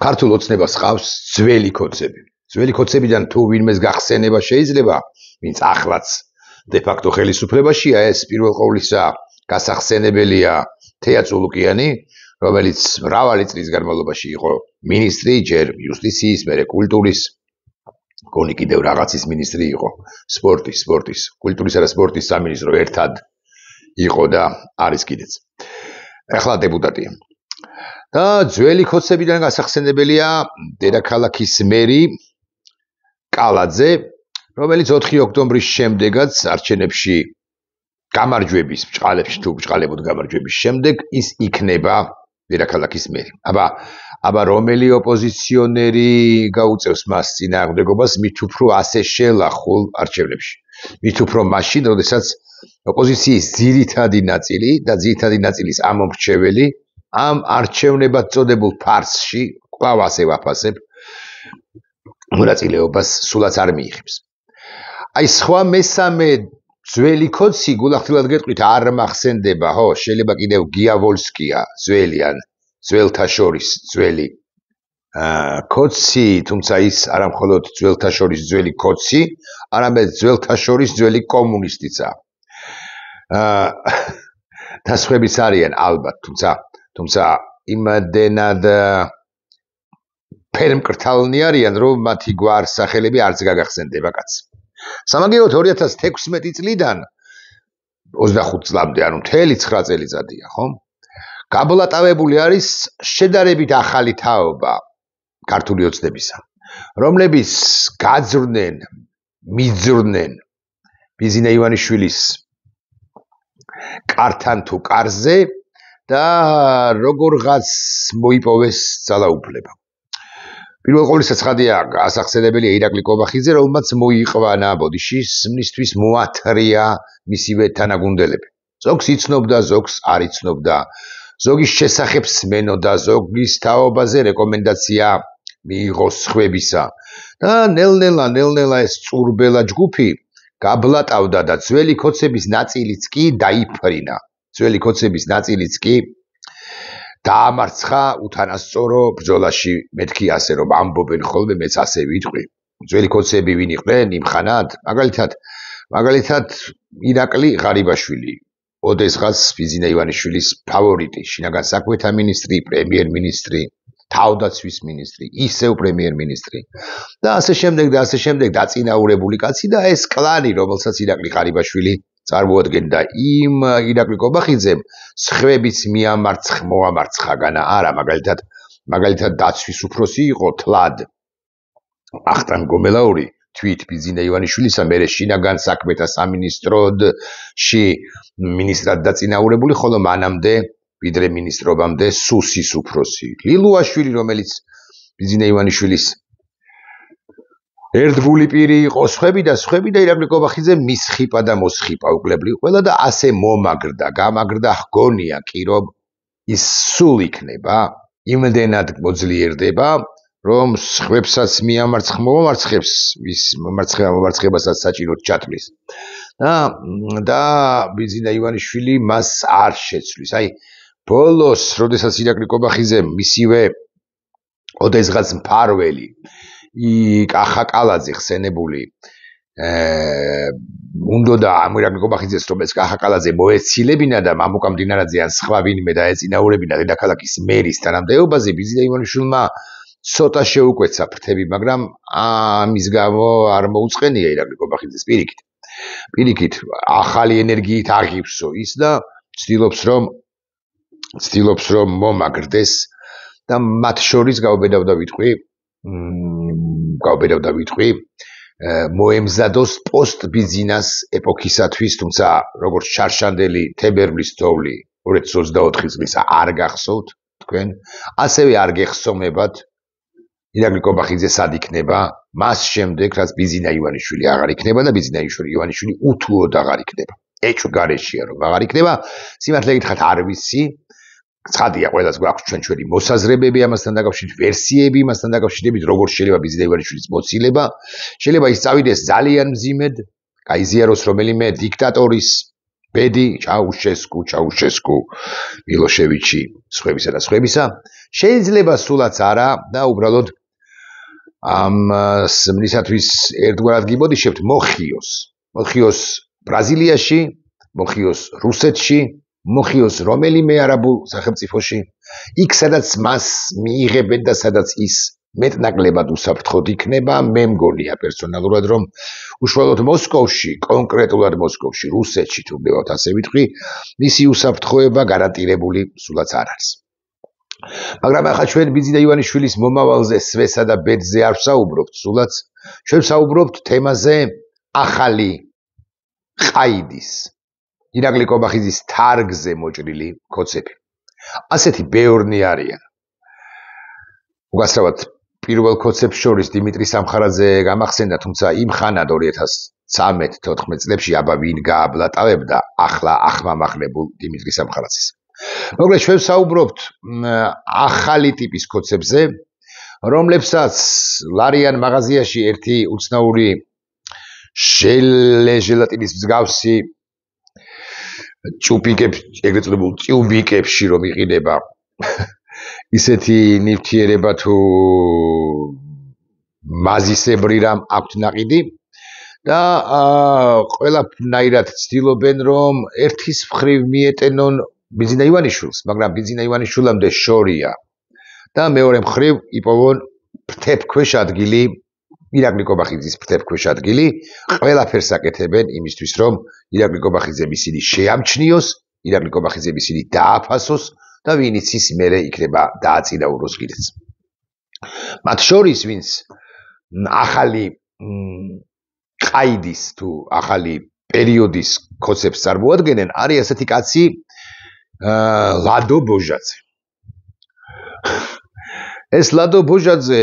ქართულ ოცნებას ყავს ძველი კოდები. ძველი კოდებიდან თუ ვინმეს გახსენება შეიძლება, ვინც ახლაც de facto ხელისუფლებაშია, ეს პირველ ყოვლისა გასახსენებელია თეა წულუკიანი, რომელიც მრავალი წლის განმავლობაში იყო მინისტრი, ჯერ იუსტიციის, მერე კულტურის, გონი კიდევ რაღაცის მინისტრი იყო, სპორტის, კულტურისა და სპორტის სამინისტრო ერთად იყო და არის კიდეც. ახლა დეპუტატია. და ძველი კოდებიდან გასახსენებელია დედაქალაქის მერი კალაძე, რომელიც 4 ოქტომბრის შემდეგაც არჩევნებში გამარჯვების ბჭყალებში თუ ბჭყალებოდ გამარჯვების შემდეგ ის იქნება დედაქალაქის მერი. აბა რომელი ოპოზიციონერი გაუწევს მას წინააღმდეგობას, მით უფრო ასე შელახულ არჩევნებში. მით უფრო მაშინ, როდესაც ოპოზიციის ძირითადი ნაწილი და ძირითადი ნაწილის ამომრჩეველი ამ არჩევნებად წოდებულ ფარსში კვლავ ასე ვაფასებ მონაწილეობას სულაც არ მიიღებს. აი სხვა მესამე ძველი კოდსი გულახდილად გეტყვით არ მახსენდება, ხო, შეიძლება კიდევ გიავოლსკია ძველიან ძველთა შორის ძველი კოდსი, თუმცა ის არა მხოლოდ ძველთა შორის ძველი კოდსი, არამედ ძველთა შორის ძველი კომუნისტიცა. და სხვაებიც არიან ალბათ, თუმცა იმდენად ფერმკრთალნი არიან, რომ მათი გვარსახელები არც გაგახსენდება კაც. სამაგიეროდ 2016 წლიდან 25 წლამდე, ანუ მთელი 9 წელიწადია, ხო? გაბლატავებული არის შედარებით ახალი თაობა ქართული ოცნებისა, რომლებიც გაძვრნენ, მიძვრნენ ბიზინა ივანიშვილის კართან თუ კარზე და როგორღაც მოიპოვეს ძალაუფლება. პირველ ყოვლისა ცხადია გასახსენებელია ირაკლი კობახიძე, რომელმაც მოიყვანა ბოდიშის მისთვის მოათრია მისივე თანაგუნდელები. ზოგს იცნობდა, ზოგს არ იცნობდა, ზოგის შესახებ სმენოდა, ზოგის თაობაზე რეკომენდაცია მიიღო სხვებისა. და ნელ-ნელა ეს წურბელა ჯგუფი გაბლატავდა და ძველი კოდების ნაწილიც კი დაიფრინა. ძველი კოდების ნაწილიც კი დაამარცხა უთანასწორო ბრძოლაში. მეთქი ასე რომ ამბობენ ხოლმე, მეც ასე ვიტყვი. ძველი კოდები ვინ იყვნენ იმ ხანად? მაგალითად ირაკლი ღარიბაშვილი, ოდესღაც ბიზინა ივანიშვილის ფავორიტი, შინაგან საქმეთა მინისტრი, პრემიერ-მინისტრი, თავდაცვის მინისტრი, ისევ პრემიერ-მინისტრი და ასე შემდეგ დაწინაურებული კაცი და ეს კლანი, რომელსაც ირაკლი ღარიბაშვილი წარმოადგენდა, იმ ირაკლი კობახიძემ სხვებიც მოამარცხა განა არა, მაგალითად დაცვის უფროსი იყო თლად ახტან გომელაური, თვით ბიზინა ივანიშვილისა, მერე შინაგან საქმეთა სამინისტროში მინისტრად დაწინაურებული, ხოლო მანამდე ვიდრე მინისტრობამდე სუსის უფროსი ლილუაშვილი, რომელიც ბიზინა ივანიშვილის ერთგული პირი იყო, სხვები და ირაკლი კობახიძე მისხიპა და მოსხიპა უკლებლივ ყველა და ასე გამაგრდა ჰგონია კი რომ ის სულ იქნება, იმდენად მოძლიერდება, რომ სხვებსაც მომარცხებს, ის მომარცხებასაც საჭიროდ ჩათვლის. და ბიზინა ივანიშვილი მას არ შეცვლის. აი ბოლოს, როდესაც ირაკლი კობახიძემ მისივე ოდესღაც მფარველი კახა კალაძე ხსენებული უნდა ამ ირაკლი კობახიძეს, რომელიც კახა კალაძე მოეცილებინა და მამუკა მდინარაძე ან სხვა ვინმე დაეწინაურებინა დედაქალაქის მერის თანამდებობაზე, ბიზინა ივანიშვილმა ცოტა შეუკვეცა ფრთები, მაგრამ ამის გამო არ მოუწყენია ირაკლი კობახიძეს პირიქით ახალი ენერგიით აღივსო ის და ცდილობს რომ მომაგრდეს და მათ შორის გავბედავდა ვიტყვი მოემზადოს პოსტ ბიზინას ეპოქისათვის, თუმცა როგორც ჩარშანდელი თებერვლის თოვლი 2024 წლის არ გახსოვთ თქვენ, ასევე არ გეხსომებათ ირაკლი კობახიძე სად იქნება მას შემდეგ, რაც ბიზინა ივანიშვილი აღარ იქნება და ბიზინა ივანიშვილი უთუოდ აღარ იქნება. ეჭვგარეშია რომ აღარ იქნება, სიმართლე გითხრათ არ ვიცი. ცხადია, ყველას გვაქვს ჩვენი მოსაზრებები ამასთან დაკავშირებით, ვერსიები იმასთან დაკავშირებით, როგორ შეიძლება ბიზინა ივანიშვილის მოცილება, შეიძლება ის წავიდეს ძალიან მძიმედ, გაიზიაროს რომელიმე დიქტატორის ბედი, ჩაუშესკუ, მილოშევიჩი, სხვებისა და სხვებისა. შეიძლება სულაც არა და უბრალოდ ამ მისათვის ერთგვარად გიბოდიშებთ მოხიოს ბრაზილიაში, მოხიოს რუსეთში, მოხიოს რომელიმე არაბულ სახელმწიფოში, იქ სადაც მას მიიღებენ და სადაც ის მეტნაკლებად უსაფრთხოდ იქნება, მე მგონია პერსონალურად რომ უშუალოდ მოსკოვში, კონკრეტულად მოსკოვში, რუსეთში თუ ვდივართ ასე ვიტყვი, მისი უსაფრთხოება გარანტირებული სულაც არ არის. მაგრამ ახლა ჩვენ ბიძინა ივანიშვილის მომავალზე, სვესა და ბედზე არ ვსაუბრობთ სულაც, ჩვენ ვსაუბრობთ თემაზე ახალი ყაიდის, ირაკლი კობახიძის თარგზე მოჭრილი კოცები. ასეთი ბევრნი არიან. უკაცრავად პირველ კოცებს შორის დიმიტრი სამხარაძე გამახსენდა, თუმცა იმ ხანად 2013-14 წლებში აბა ვინ გააბლატავებდა ახლა ახმამახლებულ დიმიტრი სამხარაძეს. მოკლედ ჩვენ ვსაუბრობთ ახალი ტიპის კოცებზე, რომლებსაც ლარიან მაღაზიაში ერთი უცნაური ჟელატინის მსგავსი ეგრეთ წოდებულ ჭუბიკებში რომ იყიდება ისეთი ნივთიერება თუ მაზისებრი რამ აქვთ ნაყიდი და ყველაფრნაირად ცდილობენ რომ ერთის მხრივ მიეტენონ ბიძინა ივანიშვილს, მაგრამ ბიძინა ივანიშვილამდე შორია და მეორე მხრივ იპოვონ ფრთებქვეშ ადგილი, ირაკლი კობახიძის ფრთებქვეშ ადგილი, ყველაფერს აკეთებენ იმისთვის რომ ირაკლი კობახიძე ისინი შეამჩნიოს, ირაკლი კობახიძე ისინი დააფასოს და ვინც ის მერე იქნება დააწინაუროს კიდეც. მათ შორის ვინც ახალი ყაიდის თუ ახალი პერიოდის კოცებს წარმოადგენენ, არის ასეთი კაცი ლადო ბოჟაძე. ეს ლადო ბოჟაძე,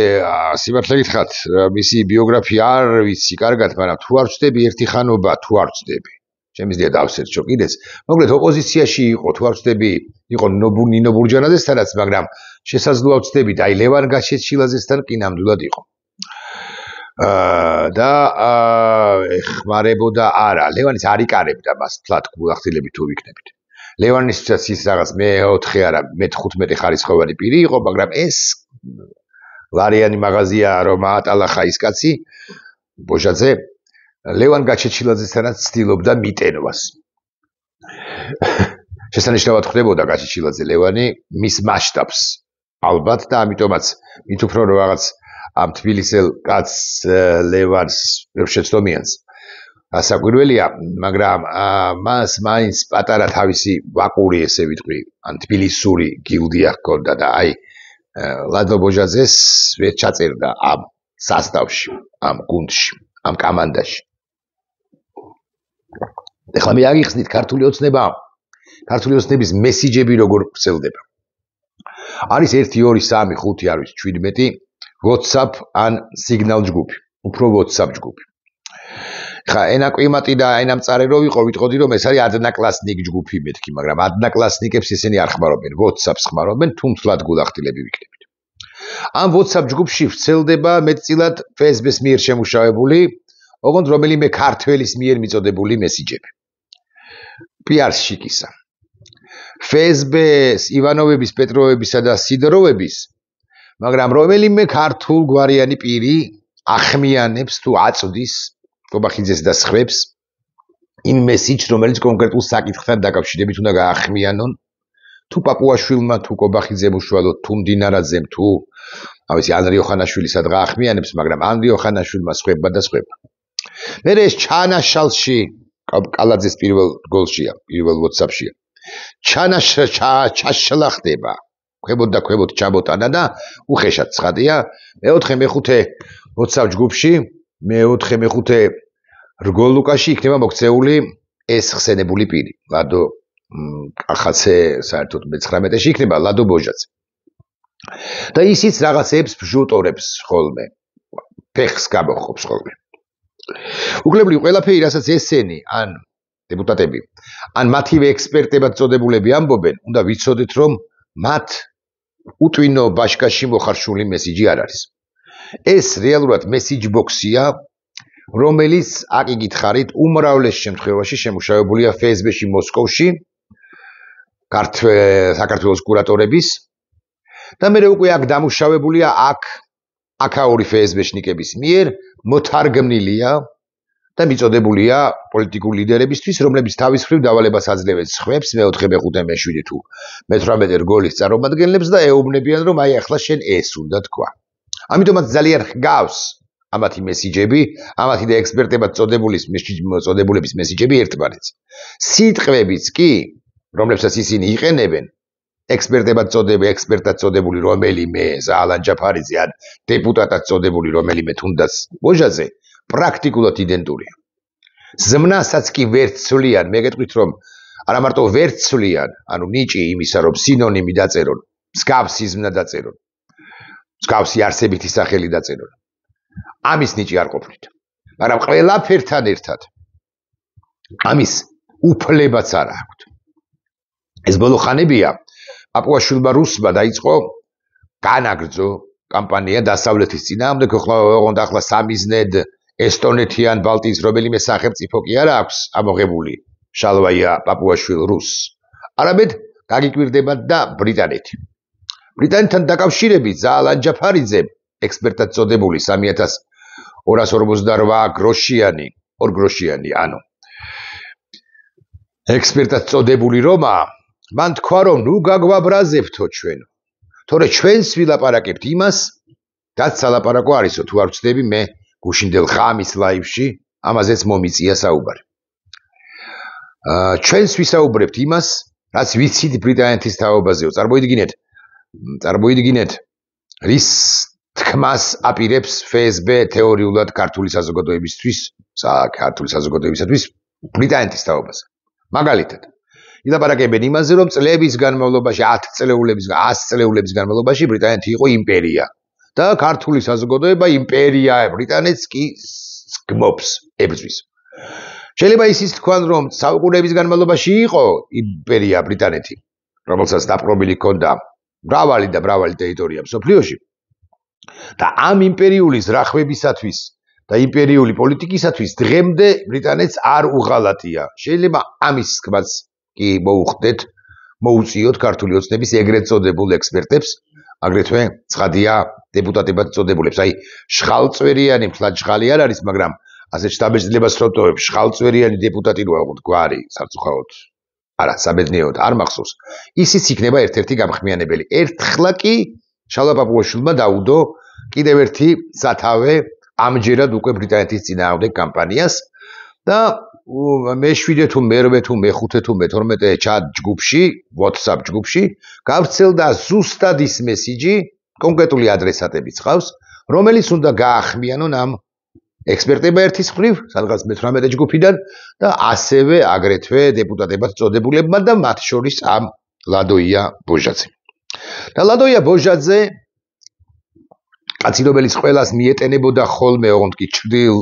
სიმართლე გითხრათ, მისი ბიოგრაფია არ ვიცი კარგად, მაგრამ თუ არ ვწდები ერთი ხანობა, თუ არ ვწდები. შემიძლია დავსერჩო კიდეც. მოკლედ ოპოზიციაში იყო, თუ არ ვწდები, იყო ნინო ბურჯანაძესთანაც, მაგრამ შესაძლოა ვწდები და აი ლევან გაჩეჩილაძესთან კი ნამდვილად იყო. და ეხმარებოდა არა, ლევანის არ იკარებდა მას თლად გულახდილებით თუ ვიქნებით. ლევანისთვისაც ის რაღაც მე-4 არა, მე-15 ხარისხოვანი პირი იყო, მაგრამ ეს ლარიანი მაღაზია რომ აატალახა ის კაცი, ბოჟაძე, ლევან გაჩეჩილაძესთანაც ცდილობდა მიტენვას. შესანიშნავად ხდებოდა გაჩეჩილაძე ლევანი მის მასშტაბს ალბათ და ამიტომაც მით უფრო რომ რაღაც ამ თბილისელ კაცს ლევანს ვერ შეცდომიანს ასაკვირველია, მაგრამ მას მაინც პატარა თავისი ვაკური ესე ვიტყვი, ან თბილისური გილდია ჰქონდა და აი ლადო ბოჟაძეს ვერ ჩაწერდა ამ სასტავში, ამ გუნდში, ამ კომანდაში. ეხლა მე აგიხსნით ქართული ოცნება, ქართული ოცნების მესიჯები როგორ ვრცელდება. არის 1 2 3 5 არ ვიცი 17 WhatsApp ან Signal ჯგუფი, უფრო WhatsApp ჯგუფი. ხა ენაკვიმატი და ენამწარე რო ვიყო, ვიტყოდი რომ ეს არის ადნაკლასნიკ ჯგუფი მეთქი, მაგრამ ადნაკლასნიკებს ისინი არ ხმარობენ, WhatsApp-ს ხმარობენ, თუმთლად გულახდილები ვიქნებით. ამ WhatsApp ჯგუფში ვრცელდება მეტწილად FSB-ს მიერ შემუშავებული, ოღონდ რომელიმე ქართველის მიერ მიწოდებული მესიჯები. PR შიკისა. FSB-ს ივანოვების, პეტროვებისა და სიდოროვების, მაგრამ რომელიმე ქართულ გვარიანი პირი ახმიანებს თუ აწვდის კობახიძეს და სხვებს იმ მესიჯს, რომელიც კონკრეტულ საკითხთან დაკავშირებით უნდა გაახმიანონ, თუ პაპუაშვილმა, თუ კობახიძემ უშუალოდ, თუ მდინარაძემ, თუ ავიცი ანრი ოხანაშვილის სადღა ახმიანებს, მაგრამ ანრი ოხანაშვილმა სხვებმა და სხვებმა. მე ეს ჩანაშალში კალაძეს პირველ გოლშია, პირველ WhatsApp-შია. ჩაშლა ხდება. ქვებოდ ჩაბოტანა და უხეშად ცხადია. მე-4 მე-5 WhatsApp ჯგუფში, მე-4 მე-5 რგოლ ლუკაში იქნება მოქცეული ეს ხსენებული პირი. ლადო ახალცე საერთოდ მე-19-ში იქნება ლადო ბოჟაძე. და ისიც რაღაცებს ბჟუტორებს ხოლმე. ფეხს გამოხობს ხოლმე. უკლებლივ ყველაფერი, რასაც ესენი ან დეპუტატები, ან მათივე ექსპერტებად წოდებულები ამბობენ, უნდა ვიცოდეთ, რომ მათ უტვინო ბაშკაში მოხარშული მესიჯი არ არის. ეს რეალურად მესიჯ ბოქსია, რომელიც აქ იგითხარით უმრავლეს შემთხვევაში შემუშავებულია FSB-ში მოსკოვში საქართველოს კურატორების და მე უკვე აქ დამუშავებულია აქაური FSB-შნიკების მიერ მოთარგმნილია და მიწოდებულია პოლიტიკურ ლიდერებისთვის, რომლებიც თავის მხრივ დავალებას აძლევენ სხვებს მე-4, მე-5, მე-7 თუ მე-18 რგოლის წარმომადგენლებს და ეუბნებიან, რომ აი ახლა შენ ეს უნდა თქვა. ამიტომაც ძალიან ჰგავს ამათი მესიჯები, ამათი და ექსპერტებად წოდებულების მესიჯები ერთმანეთს. სიტყვებიც კი, რომლებსაც ისინი იყენებენ, ექსპერტად წოდებული რომელიმე ზაალან ჯაფარიძე ან დეპუტატად წოდებული რომელიმე თუნდაც ბოჟაძე პრაქტიკულად იდენტურია. ზმნასაც კი ვერ ცვლიან, მე გეტყვით რომ არა მარტო ვერ ცვლიან, ანუ ნიჭი იმისა რომ სინონიმი დაწერონ, მსგავსი ზმნა დაწერონ, მსგავსი არსებითი სახელი დაწერონ. ამის ნიჭი არ ყოფნით. მაგრამ ყველაფერთან ერთად ამის უფლებაც არ აქვთ. ეს ბოლო ხანებია პაპუაშვილმა რუსმა დაიწყო განაგრძო კამპანია დასავლეთის წინააღმდეგ, ოღონდ ახლა სამიზნედ ესტონეთიან ბალტიის რომელიმე სახელმწიფო კი არ აქვს ამოღებული შალვაია პაპუაშვილ რუსს. არამედ გაგიკვირდება და ბრიტანეთი. ბრიტანეთთან დაკავშირებით ზაალან ჯაფარიძე ექსპერტად წოდებული 3248 გროშიანი, 2 გროშიანი, ანუ ექსპერტად წოდებული რომა მან თქვა რომ ნუ გაგვაბრაზებთო ჩვენ. თორე ჩვენს ვილაპარაკებთ იმას, რაც სალაპარაკო არისო, თუ არ ვცდები მე გუშინდელ ხამის ლაივში ამაზეც მომიწია საუბარი. ჩვენს ვისაუბრებთ იმას, რაც ვიცით ბრიტანეთის თაობაზეო. წარმოიდგინეთ, რის თქმას აპირებს FSB თეორიულად ქართული საზოგადოებისათვის ბრიტანეთის თაობაზე. მაგალითად, ილაპარაკებენ იმაზე, რომ წლების განმავლობაში, 10 წლეულების განმავლობაში ბრიტანეთი იყო იმპერია და ქართული საზოგადოება იმპერია ბრიტანეთს კი გმობს, ებრძვის. შეიძლება ისიც თქვან, რომ საუკუნეების განმავლობაში იყო იმპერია ბრიტანეთი, რომელსაც დაპყრობილი ჰქონდა მრავალი ტერიტორია მსოფლიოში. და ამ იმპერიული ზრახვებისათვის და იმპერიული პოლიტიკისათვის დღემდე ბრიტანეთს არ უღალატია. შეიძლება ამის თქმაც კი მოუწიოთ ქართული ოცნების ეგრეთ წოდებულ ექსპერტებს, აგრეთვე ცხადია დეპუტატებად წოდებულებს. აი, შხალწვერიანი ფლაჯხალი არ არის, მაგრამ ასე შტაბეჭდილებას რო ტოვებ, შხალწვერიანი დეპუტატი რო აღო გვარი სარწუხაოდ. არა, საბედნიეროდ არ მახსოვს. ისიც იქნება ერთ-ერთი გამხმიანებელი. ერთხლა კი შალვა პაპუაშვილმა დაუდო კიდევ ერთი სათავე ამჯერად უკვე ბრიტანეთის წინააღმდეგ კამპანიას და მე-7 თუ მე-8 თუ მე-5 თუ მე-12 ჩატ ჯგუფში, WhatsApp ჯგუფში გავრცელდა ზუსტად ის მესიჯი, კონკრეტული ადრესატებიც ყავს, რომელიც უნდა გაახმიანონ ამ ექსპერტებმა ერთის მხრივ, სადღაც მე-18 ჯგუფიდან და ასევე აგრეთვე დეპუტატებად წოდებულებმა და მათ შორის ამ ლადოია ბოჟაძე. და ლადოია ბოჟაძე კაცი რომელიც ყველას მიეტენებოდა ხოლმე, ოღონდ კი ჩრდილ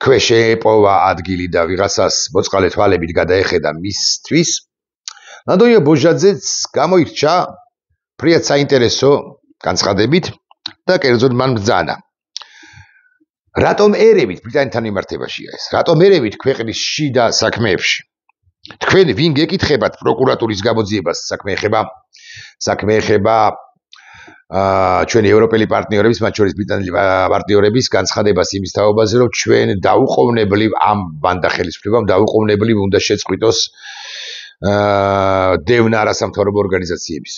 ქვეშ ეპოვა ადგილი და ვიღაცას მოწყალე თვალებით გადაეხედა მისთვის. ლადოია ბოჟაძეც გამოირჩა ფრიად საინტერესო განცხადებით და კერძოდ მან ბრძანა. რატომ ერევით ბრიტანეთთან მიმართებაშია ეს? რატომ ერევით ქვეყნის შიდა საქმეებში? თქვენ ვინ გეკითხებათ პროკურატურის გამოძიებას? საქმე ეხება ჩვენი ევროპელი პარტნიორების, მათ შორის ბრიტანელი პარტნიორების განცხადებას იმის თაობაზე, რომ ჩვენ დაუყოვნებლივ ამ ბანდა ხელისუფლებამ დაუყოვნებლივ უნდა შეწყვიტოს დევნა არასამთავრობო ორგანიზაციების.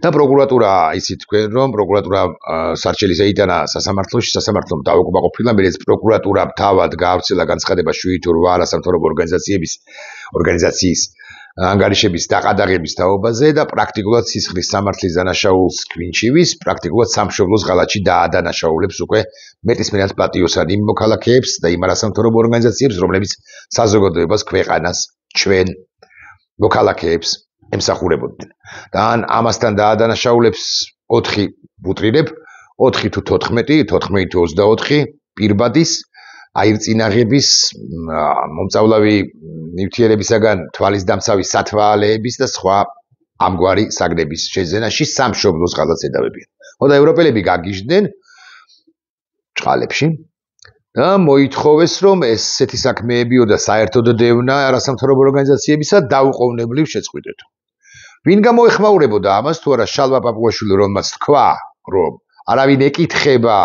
და პროკურატურა ისიც თქვენ რომ პროკურატურა სარჩელის ეიტანა სასამართლომ დაუკმაყოფილა, მერეც პროკურატურა თავად გაავრცელა განცხადება 7-8 არასამთავრობო ორგანიზაციის ანგარიშების დაყადაღების თაობაზე და პრაქტიკულად სისხლის სამართლის დანაშაულს ქვინჩივის, პრაქტიკულად სამშობლოს ღალატში დაადანაშაულებს უკვე მეტისმენად პატიოსან იმ მოქალაქეებს და იმ არასამთავრობო ორგანიზაციებს, რომლებიც საზოგადოებას, ქვეყანას, ჩვენ მოქალაქეებს ემსახურებოდნენ. და ან ამასთან დაადანაშაულებს 4 ვუტრირებ, 4 თუ 14, 14 თუ 24 პირბადის აირწინაღების მომწავლავი ნივთიერებისაგან თვალის დამცავი სათვალეების და სხვა ამგვარი საგნების შეძენაში სამშობლოს ღალატს ედავებიან. ხოდა ევროპელები გაგიჟდნენ ჭყალებში და მოითხოვეს, რომ ესეთი საქმეებიო და საერთოდ დევნა არასამთავრობო ორგანიზაციებისა დაუყოვნებლივ შეწყვიტეთ. ვინ გამოეხმაურებოდა ამას თუ არა შალვა პაპუაშვილი, რომელმაც თქვა, რომ არავინ ეკითხება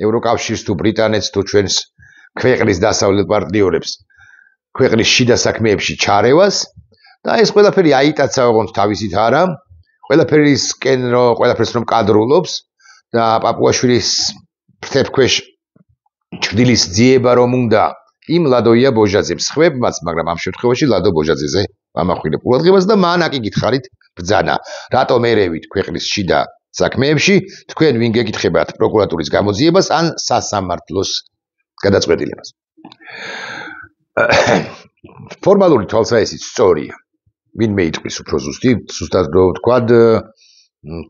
ევროკავშირს თუ ბრიტანეთს თუ ჩვენს ქვეყნის დასავლელ პარტნიორებს ქვეყნის შიდა საქმეებში ჩარევას და ეს ყველაფერი აიტაცა ოღონდ თავისით არა, ყველაფერს რომ კადრულობს და პაპუაშვილის ფრთებქვეშ ჩრდილის ძიება რომ უნდა იმ ლადოია ბოჟაძემ სხვებმაც, მაგრამ ამ შემთხვევაში ლადო ბოჟაძეზე ამახვილებ ყურადღებას და მან აკიკითხარით ბრძანა. რატომ ერევით ქვეყნის შიდა საქმეებში, თქვენ ვინ გეკითხებათ პროკურატურის გამოძიებას ან სასამართლოს გადაწყვეტილებას. ფორმალური თვალსაჩინო სწორია. ვინმე იტყვის უფრო ზუსტად რო ვთქვათ,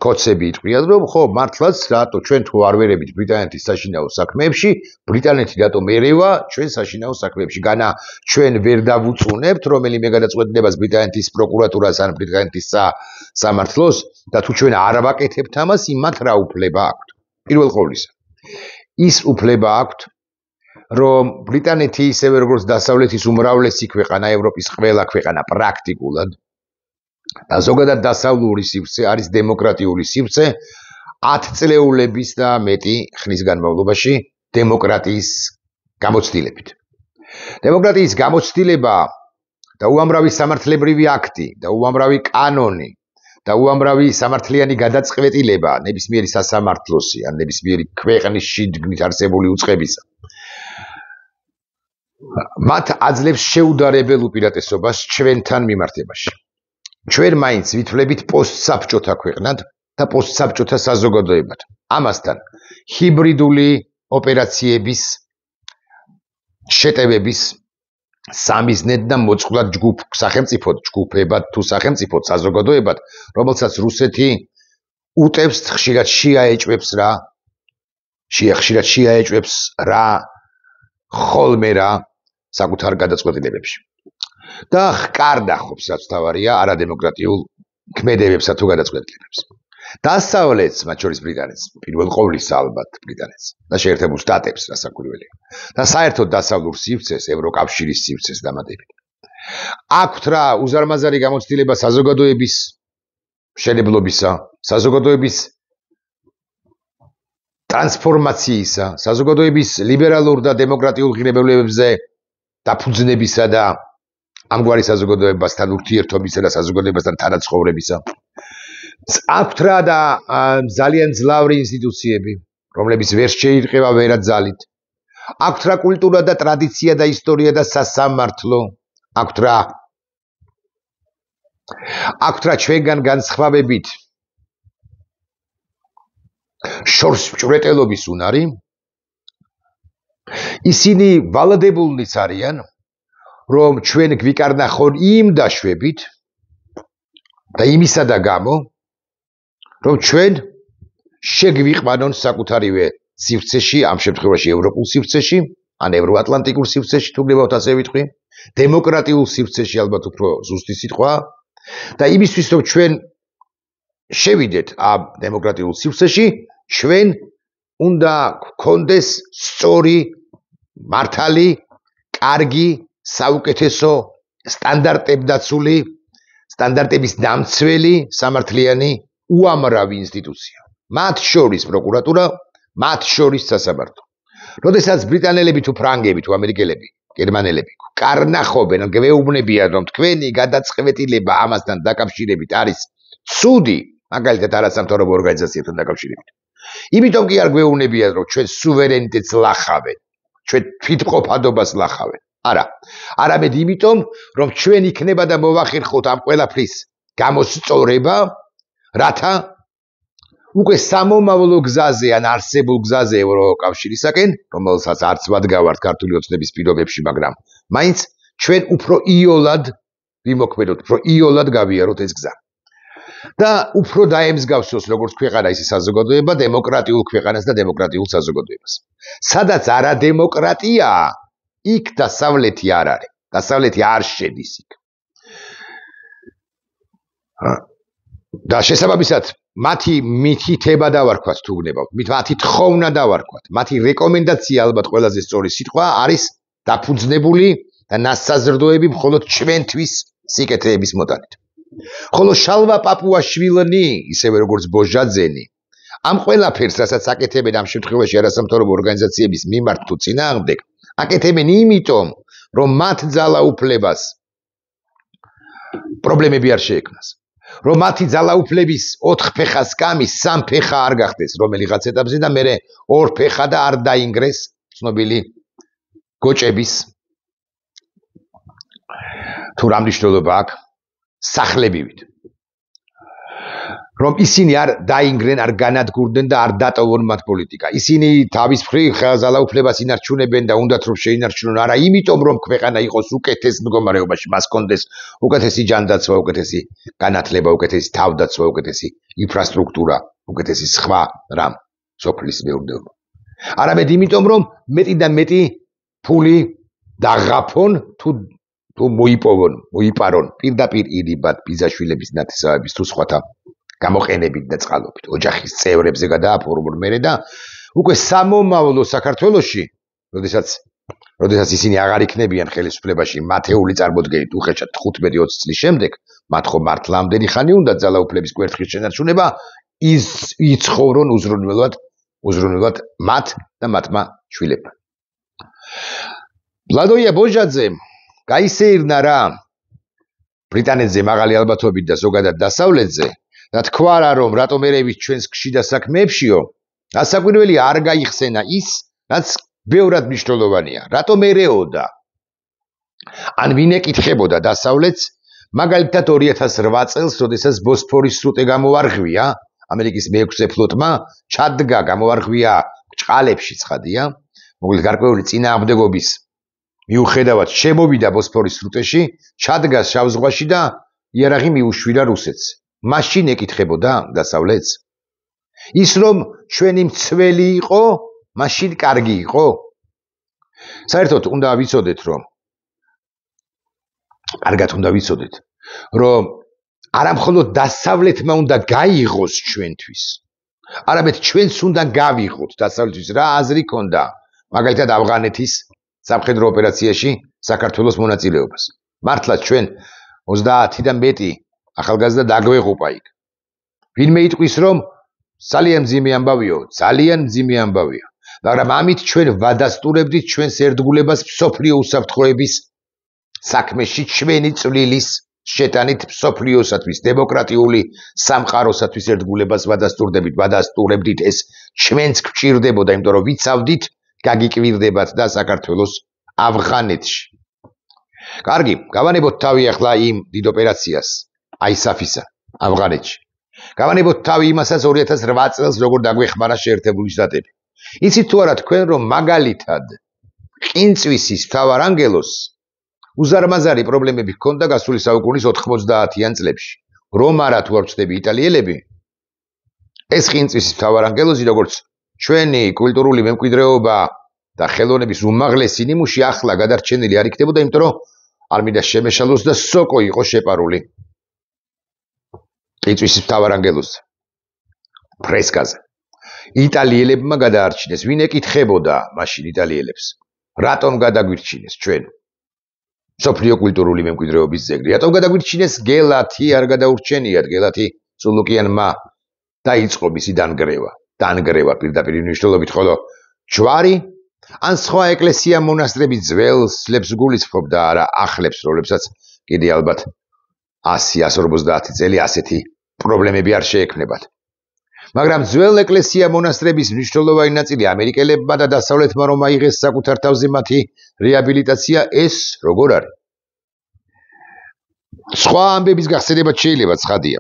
კოცები იტყვიან, რომ ხო, მართლაც რატო ჩვენ თუ არ ვერებით ბრიტანეთის საშინაო საქმეებში, ბრიტანეთი რატომ ერევა ჩვენ საშინაო საქმეებში? განა ჩვენ ვერ დავუწუნებთ რომელიმე გადაწყვეტილებას ბრიტანეთის პროკურატურას ან ბრიტანეთის სამართლოს და თუ ჩვენ არ ვაკეთებთ ამას, იმათ რა უფლება აქვთ? პირველ ყოვლისა, ის უფლება აქვთ, რომ ბრიტანეთი ისევე როგორც დასავლეთის უმრავლესი ქვეყანა, ევროპის ყველა ქვეყანა პრაქტიკულად და ზოგადად დასავლური სივრცე არის დემოკრატიული სივრცე 10 წლეულების და მეტი ხნის განმავლობაში დემოკრატიის გამოცდილებით. დემოკრატიის გამოცდილება და უამრავი სამართლებრივი აქტი და უამრავი კანონი და უამრავი სამართლიანი გადაწყვეტილება ნებისმიერი სასამართლოსი ან ნებისმიერი ქვეყნის შიგნით არსებული უწყებისა მათ აძლევს შეუდარებელ უპირატესობას ჩვენთან მიმართებაში. ჩვენ მაინც ვითვლებით პოსტსაბჭოთა ქვეყნად და პოსტსაბჭოთა საზოგადოებად. ამასთან ჰიბრიდული ოპერაციების შეტევების სამიზნედ და მოწყვლად სახელმწიფოდ ჯგუფებად თუ სახელმწიფოდ საზოგადოებად, რომელსაც რუსეთი უტევს ხშირად შეაეჭვებს რა ხოლმე რა საკუთარ გადაწყვეტილებებში. და ჰკარდა ხობს რაც თავარია არადემოკრატიულ ქმედებებსა თუ გადაწყვეტილებებს. დასავლეთს, მათ შორის ბრიტანეთს, პირველ ყოვლისა ალბათ ბრიტანეთს და შეერთებულ შტატებს რასაკვირველია. და საერთოდ დასავლურ სივრცეს, ევროკავშირის სივრცეს დამატებით. აქვთ რა უზარმაზარი გამოცდილება საზოგადოების მშენებლობისა, საზოგადოების ტრანსფორმაციისა, საზოგადოების ლიბერალურ და დემოკრატიულ ღირებულებებზე დაფუძნებისა და ამგვარი საზოგადოებასთან ურთიერთობისა და საზოგადოებასთან თანაცხოვრებისა. აქვთ რა და ძალიან ძლავრი ინსტიტუციები, რომლებიც ვერ შეირყევა ვერაძალით. აქვთ რა კულტურა და ტრადიცია და ისტორია და სასამართლო. აქვთ რა ჩვენგან განსხვავებით შორსმჭვრეტელობის უნარი. ისინი ვალდებულნიც არიან, რომ ჩვენ გვიკარნახონ იმ დაშვებით და იმისა და გამო, რომ ჩვენ შეგვიყვანონ საკუთარივე სივრცეში, ამ შემთხვევაში ევროპულ სივრცეში, ან ევროატლანტიკურ სივრცეში, თუ გნებავთ ასე ვიტყვი, დემოკრატიულ სივრცეში ალბათ უფრო ზუსტი სიტყვა და იმისთვის, რომ ჩვენ შევიდეთ ამ დემოკრატიულ სივრცეში, ჩვენ უნდა გქონდეს სწორი, მართალი, კარგი, საუკეთესო სტანდარტებდაცული, სტანდარტების დამცველი სამართლიანი უამრავი ინსტიტუცია. მათ შორის პროკურატურა, მათ შორის სასამართლო. როდესაც ბრიტანელები თუ ფრანგები თუ ამერიკელები, გერმანელები კარნახობენ, გვეუბნებიან, რომ თქვენი გადაწყვეტილება ამასთან დაკავშირებით არის ცუდი, მაგალითად არასამთავრობო ორგანიზაციებთან დაკავშირებით. იმიტომ კი არ გვეუბნებიან, რომ ჩვენ სუვერენიტეტს ლახავენ, ჩვენ თვითმყოფადობას ლახავენ. არა, არამედ იმიტომ, რომ ჩვენ იქნება და მოვახერხოთ ამ ყველაფრის გამოსწორება, რათა უკვე სამომავლო გზაზე ან არსებულ გზაზე ევროკავშირისაკენ, რომელსაც არც ვადგავართ ქართული ოცნების პირობებში, მაგრამ მაინც ჩვენ უფრო იოლად ვიმოქმედოთ, უფრო იოლად გავიაროთ ეს გზა. და უფრო დაემსგავსოს როგორც ქვეყანა ისე საზოგადოება დემოკრატიულ ქვეყანას და დემოკრატიულ საზოგადოებას. სადაც არადემოკრატიაა, იქ დასავლეთი არ არის. დასავლეთი არ შედის იქ. და შესაბამისად მათი მითითება დავარქვათ თუ გნებავთ, მათი თხოვნა დავარქვათ, მათი რეკომენდაცია ალბათ ყველაზე სწორი სიტყვა არის დაფუძნებული და ნასაზრდოები მხოლოდ ჩვენთვის სიკეთეების მოტანით. ხოლო შალვა პაპუაშვილნი, ისევე როგორც ბოჟაძენი, ამ ყველაფერს, რასაც აკეთებენ ამ შემთხვევაში არასამთავრობო ორგანიზაციების მიმართ თუ წინააღმდეგ, აკეთებენ იმიტომ, რომ მათ ძალაუფლებას პრობლემები არ შეექმნას. რომ მათი ძალაუფლების 4 ფეხა სკამის 3 ფეხა არ გახდეს რომელიღაც ეტაპზე და მერე 2 ფეხა და არ დაინგრეს ცნობილი გოჭების თუ რა მნიშვნელობა აქვს სახლებივით. რომ ისინი არ დაინგრენ, არ განადგურდნენ და არ დატოვონ მათ პოლიტიკა. ისინი თავის მხრივ ძალაუფლებას ინარჩუნებენ და უნდათ რომ შეინარჩუნონ, არა იმიტომ რომ ქვეყანა იყოს უკეთეს მდგომარეობაში, მას კონდეს უკეთესი ჯანდაცვა, უკეთესი განათლება, უკეთესი თავდაცვა, უკეთესი ინფრასტრუქტურა, უკეთესი სხვა რამ სოფლის მეურნეობა. არამედ იმიტომ რომ მეტი და მეტი ფული დაღაფონ თუ მოიპარონ პირდაპირ ირიბად ბიზაშვილების ნათესავების თუ სხვათა გამოყენებით და წყალობით ოჯახის წევრებზე გადააფორმონ მერე და უკვე სამომავლო საქართველოში, როდესაც ისინი აღარ იქნებიან ხელისუფლებაში მათეული წარმოდგენით უხეშად 15-20 წლის შემდეგ, მათ ხომ მართლა ამდენი ხანი უნდა ძალაუფლების კვერთხის შენარჩუნება, იცხოვრონ უზრუნველად მათ და მათმა შვილებმა. ლადოია ბოჟაძემ გაისეირნა რა ბრიტანეთზე მაღალი ალბათობით და ზოგადად დასავლეთზე და თქვა რა რომ რატომ ერევით ჩვენს გშიდა საქმეებშიო, ასაკვირველი არ გაიხსენა ის, რაც ბევრად მნიშვნელოვანია. რატომ ერეოდა? ან ვინ ეკითხებოდა დასავლეთს, მაგალითად 2008 წელს, როდესაც ბოსფორის სრუტე გამოარღვია, ამერიკის მე-6 ფლოტმა ჩადგა გამოარღვია ჭყალებში ცხადია, მოკლედ გარკვეული წინააღმდეგობის მიუხედავად შემოვიდა ბოსფორის სრუტეში, ჩადგა შავ ზღვაში და იარაღი მიუშვილა რუსეთს. მაშინ ეკითხებოდა დასავლეთს. ის რომ ჩვენი მცველი იყო, მაშინ კარგი იყო. საერთოდ უნდა ვიცოდეთ, რომ კარგად უნდა ვიცოდეთ, რომ არა მხოლოდ დასავლეთმა უნდა გაიღოს ჩვენთვის, არამედ ჩვენც უნდა გავიღოთ დასავლეთის რა აზრი ქონდა, მაგალითად ავღანეთის სამხედრო ოპერაციაში საქართველოს მონაწილეობას. მართლა ჩვენ 30 და მეტი ახალგაზრდა დაგვეღუპა იქ. ვინმე იტყვის რომ ძალიან მძიმე ამბავიო, ძალიან მძიმე ამბავია, მაგრამ ამით ჩვენ ვადასტურებდით ჩვენს ერთგულებას მსოფლიო უსაფრთხოების საქმეში ჩვენი წვლილის შეტანით მსოფლიოსათვის დემოკრატიული სამყაროსათვის ერთგულებას ვადასტურებდით ეს ჩვენც გვჭირდებოდა, იმიტომ რომ ვიცავდით გაგიკვირდებათ და საქართველოს ავღანეთში. კარგი, გავანებოთ თავი ახლა იმ დიდ ოპერაციას, ISAF-ისა ავღანეთში. გავანებოთ თავი იმასაც 2008 წელს როგორ დაგვეხმარა შეერთებული შტატები. იცით თუ არა თქვენ რომ მაგალითად ყინწვისის მთავარანგელოს უზარმაზარი პრობლემები ჰქონდა გასული საუკუნის 90-იან წლებში. რომ არა თუ არ ვწდები იტალიელები, ეს ყინწვისის მთავარანგელოზი როგორც ჩვენი კულტურული მემკვიდრეობა და ხელოვნების უმაღლესი ნიმუში ახლა გადარჩენილი არ იქნებოდა, იმიტომ რომ არ მინდა შემეშალოს და სოკო იყო შეპარული ყინწვისის მთავარანგელოზი ფრესკაზე. იტალიელებმა გადაარჩინეს. ვინ ეკითხებოდა მაშინ იტალიელებს, რატომ გადაგვირჩინეს ჩვენ მსოფლიო კულტურული მემკვიდრეობის ძეგლი? რატომ გადაგვირჩინეს გელათი არ გადაურჩენიათ? გელათი წულუკიანმა დაიწყო მისი დანგრევა პირდაპირ მნიშვნელობით, ხოლო ჯვარი ან სხვა ეკლესია მონასტრები ძველს გულისხმობდა, არა ახლებს, რომლებსაც კიდე ალბათ 100-150 წელი ასეთი პრობლემები არ შეექმნებათ. მაგრამ ძველ ეკლესია მონასტრების მნიშვნელოვანი ნაწილი ამერიკელებმა და დასავლეთმა რომ აიღეს საკუთარ თავზე მათი რეაბილიტაცია, ეს როგორ არის? სხვა ამბების გახსენებაც შეიძლება ცხადია.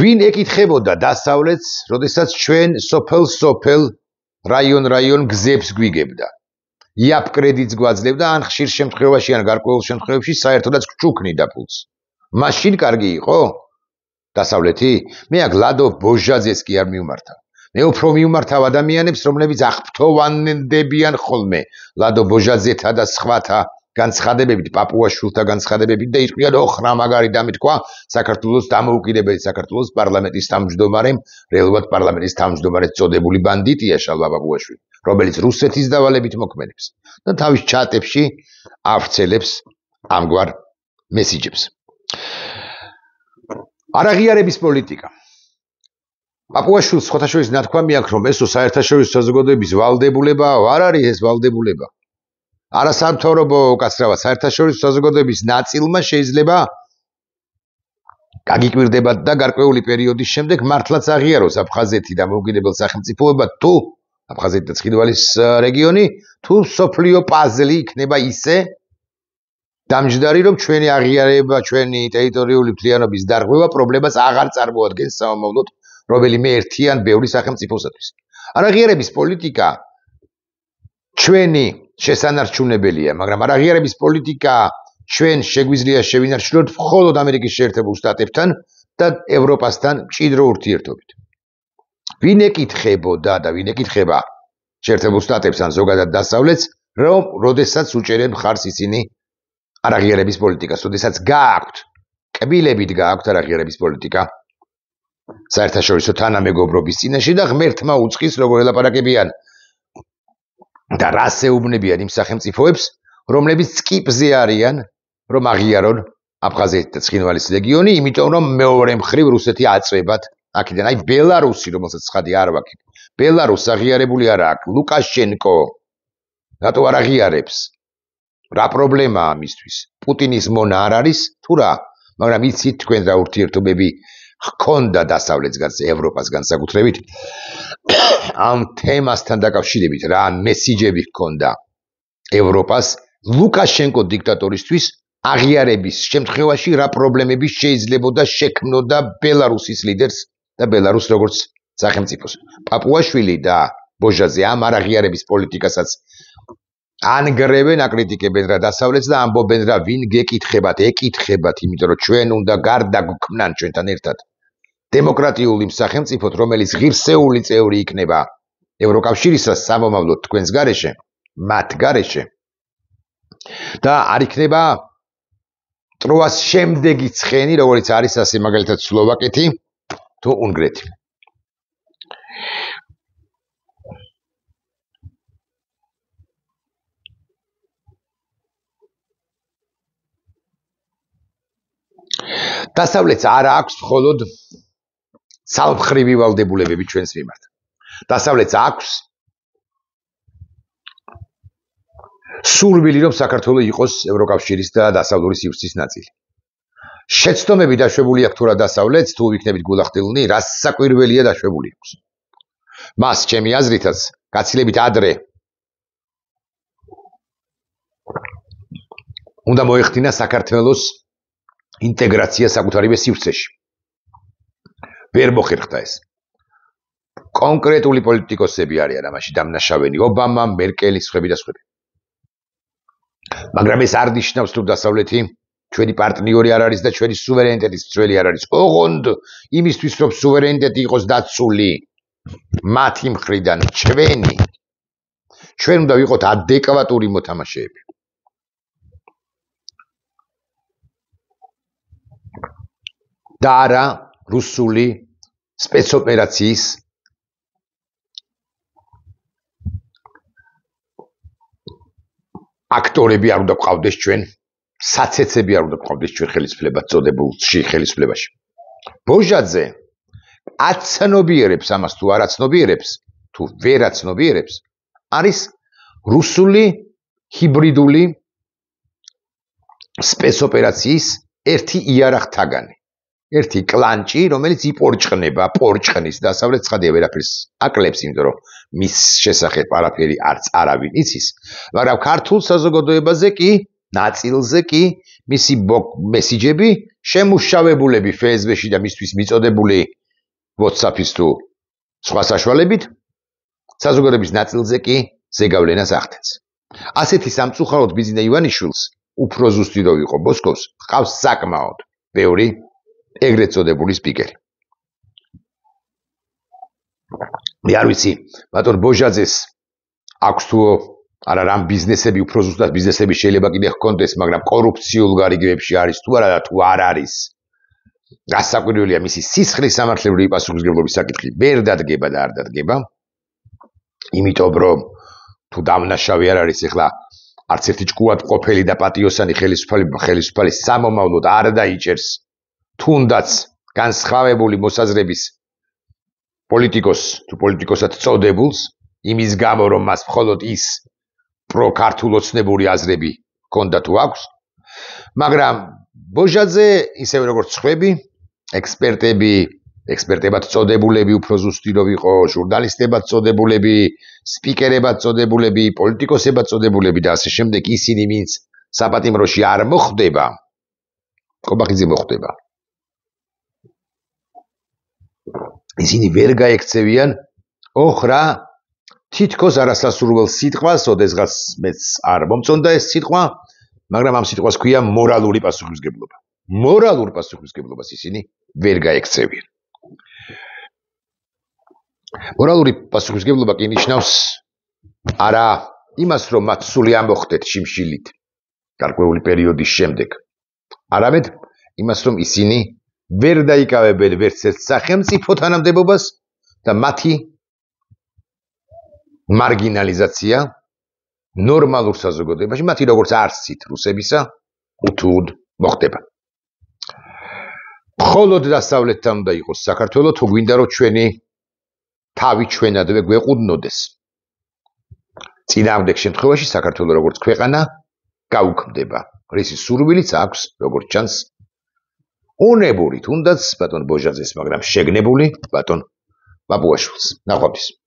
ვინ ეკითხებოდა დასავლეთს, როდესაც ჩვენ სოფელ რაიონ გზებს გვიგებდა, იაპ კრედიტს გვაძლევდა, ან ხშირ შემთხვევაში ან გარკვეულ შემთხვევებში საერთოდაც გვჩუქნიდა ფულს. მაშინ კარგი იყო დასავლეთი? მე აქ ლადო ბოჟაძეს კი არ მივმართავ. მე უფრო მივმართავ ადამიანებს, რომლებიც აღფრთოვანდებიან ხოლმე ლადო ბოჟაძეთა და სხვათა განცხადებებით, პაპუაშვილთა განცხადებებით და იტყვია რა მაგარი დამითქვა საქართველოს დამოუკიდებელი საქართველოს პარლამენტის თავმჯდომარემ, რეალურად პარლამენტის თავმჯდომარეს წოდებული ბანდიტია შალვა პაპუაშვილი, რომელიც რუსეთის დავალებით მოქმედებს და თავის ჩატებში ავრცელებს ამგვარ მესიჯებს. არაღიარების პოლიტიკა. პაპუაშვილს ხოთაშორის ნათქვამი აქვს, რომ ესო საერთაშორისო საზოგადოების ვალდებულება არ არის ეს ვალდებულება. არასამთავრობო უკაცრავად საერთაშორისო საზოგადოების ნაწილმა შეიძლება გაგიკვირდებათ და გარკვეული პერიოდის შემდეგ მართლაც აღიაროს აფხაზეთი დამოუკიდებელ სახელმწიფოება თუ აფხაზეთი და ცხინვალის რეგიონი თუ სოფლიო პაზლი იქნება ისე დამჯდარი, რომ ჩვენი აღიარება, ჩვენი ტერიტორიული მთლიანობის დარღვევა პრობლემას აღარ წარმოადგენს სამომავლოდ რომელიმე ერთი ან ბევრი სახელმწიფოსათვის. არაღიარების პოლიტიკა ჩვენი შესანარჩუნებელია, მაგრამ არაღიარების პოლიტიკა ჩვენ შეგვიძლია შევინარჩუნოთ მხოლოდ ამერიკის შეერთებულ შტატებთან და ევროპასთან მჭიდრო ურთიერთობით. ვინ ეკითხებოდა და ვინ ეკითხება შეერთებულ შტატებს ან ზოგადად დასავლეთს, რომ როდესაც უჭერენ მხარს ისინი არაღიარების პოლიტიკას, როდესაც გააქვთ კბილებით გააქვთ არაღიარების პოლიტიკა საერთაშორისო თანამეგობრობის წინაშე და ღმერთმა უწყის როგორ ელაპარაკებიან და რას ეუბნებიან იმ სახელმწიფოებს, რომლებიც წკიპზე არიან, რომ აღიარონ აფხაზეთი და ცხინვალის რეგიონი, იმიტომ რომ მეორე მხრივ რუსეთი აწვებათ აქედან. აი ბელარუსი, რომელსაც ცხადი არ ვაკეთებ. ბელარუსს აღიარებული არა აქვს. ლუკაშენკო რატო არ აღიარებს? რა პრობლემაა მისთვის? პუტინის მონა არ არის თუ რა? მაგრამ იცით თქვენ რა ურთიერთობები ჰქონდა დასავლეთს, ევროპას განსაკუთრებით ამ თემასთან დაკავშირებით რა მესიჯები ჰქონდა ევროპას ლუკაშენკო დიქტატორისთვის აღიარების შემთხვევაში რა პრობლემები შეიძლებოდა შექმნოდა ბელარუსის ლიდერს და ბელარუსს როგორც სახელმწიფოს. პაპუაშვილი და ბოჟაძე ამ არაღიარების პოლიტიკასაც ანგრევენ, აკრიტიკებენ რა დასავლეთს და ამბობენ რა ვინ გეკითხებათ, ეკითხებათ, იმიტომ რომ ჩვენ უნდა გარდა გვქმნან ჩვენთან ერთად დემოკრატიული სახელმწიფოთ, რომელიც ღირსეული წევრი იქნება ევროკავშირისას სამომავლოდ თქვენს გარეშე, მათ გარეშე და არ იქნება ტროას შემდეგი ცხენი, როგორც არის ასე მაგალითად სლოვაკეთი თუ უნგრეთი. დასავლეთს არ აქვს მხოლოდ ცალმხრივი ვალდებულებები ჩვენს მიმართ. დასავლეთს აქვს სურვილი, რომ საქართველო იყოს ევროკავშირის და დასავლური სივრცის ნაწილი. შეცდომები დაშვებული აქვს თუ რა დასავლეთს, თუ იქნებით გულახდილნი, რა საკვირველია დაშვებული აქვს. მას ჩემი აზრითაც გაცილებით ადრე უნდა მოეხდინა საქართველოს ინტეგრაცია საკუთარივე სივრცეში. ვერ მოხერხდა ეს. კონკრეტული პოლიტიკოსები არიან ამაში დამნაშავენი, ობამა, მერკელი, სხვები და სხვები. მაგრამ ეს არ ნიშნავს, რომ დასავლეთი ჩვენი პარტნიორი არ არის და ჩვენი სუვერენიტეტის მცველი არ არის. ოღონდ იმისთვის, რომ სუვერენიტეტი იყოს დაცული მათი მხრიდან ჩვენ უნდა ვიყოთ ადეკვატური მოთამაშეები. და არა რუსული სპეცოპერაციის აქტორები არ უნდა გვყავდეს ჩვენ, საცეცები არ უნდა გვყავდეს ჩვენ ხელისუფლებას წოდებულში ხელისუფლებაში. ბოჟაძე აცნობიერებს ამას თუ არ აცნობიერებს, თუ ვერ აცნობიერებს, არის რუსული ჰიბრიდული სპეცოპერაციის ერთი იარაღთაგანი. ერთი კლანჭი, რომელიც იპორჭყნება, პორჭყნის დასავლეთ ცხადია ვერაფერს აკლებს, იმიტომ რომ მის შესახებ არაფერი არც არავინ იცის, მაგრამ ქართულ საზოგადოებაზე კი, ნაწილზე კი მისი მესიჯები შემუშავებულები Facebook-ში და მისთვის მიწოდებული WhatsApp-ის თუ სხვა საშუალებით საზოგადოების ნაწილზე კი ზეგავლენას ახდენს. ასეთი სამწუხაროდ ბიზნე ივანიშვილს უფრო ზუსტი რო ვიყო ბოსკოვს, ჰყავს საკმაოდ ბევრი ეგრეთ წოდებული სპიკერი. მე არ ვიცი, ბატონ ბოჟაძეს აქვს თუ არა რამ ბიზნესები უფრო ზუსტად ბიზნესები შეიძლება კიდე ჰქონდეს, მაგრამ კორუფციულ გარიგებებში არის თუ არა და თუ არ არის. გასაკვირველია მისი სისხლის სამართლებრივი პასუხისმგებლობის საკითხი ვერ დადგება და არ დადგება. იმიტომ რომ თუ დამნაშავე არ არის ეხლა არც ერთი ჭკუად ყოფილი და პატიოსანი ხელისუფალი სამომავლოდ არ დაიჭერს თუნდაც განსხვავებული მოსაზრების პოლიტიკოს თუ პოლიტიკოსად წოდებულს იმის გამო რომ მას მხოლოდ ის პროქართულოცნებული აზრები ჰქონდა თუ აქვს, მაგრამ ბოჟაძე ისევე როგორც სხვები ექსპერტებად წოდებულები უფრო ზუსტი რომ იყო, ჟურნალისტებად წოდებულები, სპიკერებად წოდებულები, პოლიტიკოსებად წოდებულები და ასე შემდეგ ისინი ვინც საპატიმროში არ მოხვდება, კობახიძე მოხვდება. ისინი ვერ გაექცევიან, ოხ რა, თითქოს არასასურველ სიტყვას, ოდესღაც მეც არ მომწონდა ეს სიტყვა, მაგრამ ამ სიტყვას ქვია მორალური პასუხისმგებლობა. მორალურ პასუხისმგებლობას ისინი ვერ გაექცევიან. მორალური პასუხისმგებლობა კი ნიშნავს არა იმას, რომ მათ სული ამოხდეთ შიმშილით გარკვეული პერიოდის შემდეგ, არამედ იმას, რომ ისინი ვერ დაიკავებენ ვერც ერთ სახელმწიფო თანამდებობას და მათი მარგინალიზაცია ნორმალურ საზოგადოებაში, მათი როგორც არსით რუსებისა, უთუოდ მოხდება. მხოლოდ დასავლეთთან უნდა იყოს საქართველო, თუ გვინდა რომ ჩვენი თავი ჩვენადვე გვეყუდნოდეს. წინააღმდეგ შემთხვევაში საქართველო როგორც ქვეყანა გაუქმდება. რისი სურვილიც აქვს, როგორც ჩანს, უნებური თუნდაც ბატონ ბოჟაძეს, მაგრამ შეგნებული ბატონ ბაბუაშვილს. ნახვამდის.